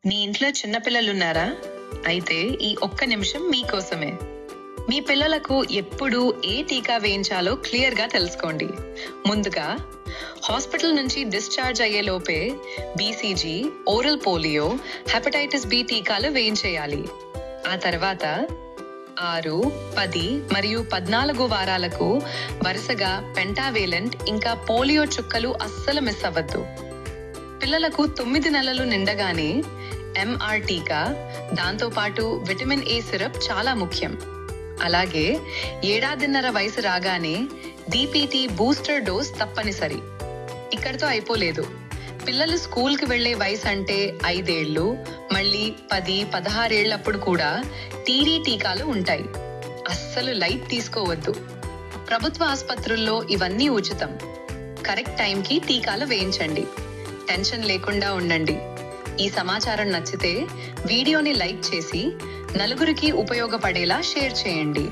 మీ ఇంట్లో చిన్నపిల్లలున్నారా? అయితే ఈ ఒక్క నిమిషం మీకోసమే. మీ పిల్లలకు ఎప్పుడు ఏ టీకా వేయించాలో క్లియర్‌గా తెలుసుకోండి. ముందుగా హాస్పిటల్ నుంచి డిశ్చార్జ్ అయ్యే లోపే BCG, oral polio, hepatitis B టీకాలు వేయించేయాలి. ఆ తర్వాత 6, 10 మరియు 14 వారాలకు వరుసగా పెంటావేలెంట్ ఇంకా పోలియో చుక్కలు అస్సలు మిస్ అవ్వద్దు. పిల్లలకు 9 నెలలు నిండగానే ఎంఆర్ టీకా, దాంతోపాటు విటమిన్ ఏ సిరప్ చాలా ముఖ్యం. అలాగే 7.5 వయసు రాగానే డిపిటి బూస్టర్ డోస్ తప్పనిసరి. ఇక్కడితో అయిపోలేదు. పిల్లలు స్కూల్కి వెళ్లే వయసు అంటే 5 ఏళ్లు, మళ్ళీ 10, 16 ఏళ్లప్పుడు కూడా టీడీ టీకాలు ఉంటాయి. అస్సలు లైట్ తీసుకోవద్దు. ప్రభుత్వ ఆసుపత్రుల్లో ఇవన్నీ ఉచితం. కరెక్ట్ టైంకి టీకాలు వేయించండి. టెన్షన్ లేకుండా ఉండండి. ఈ సమాచారం నచ్చితే వీడియోని లైక్ చేసి నలుగురికి ఉపయోగపడేలా షేర్ చేయండి.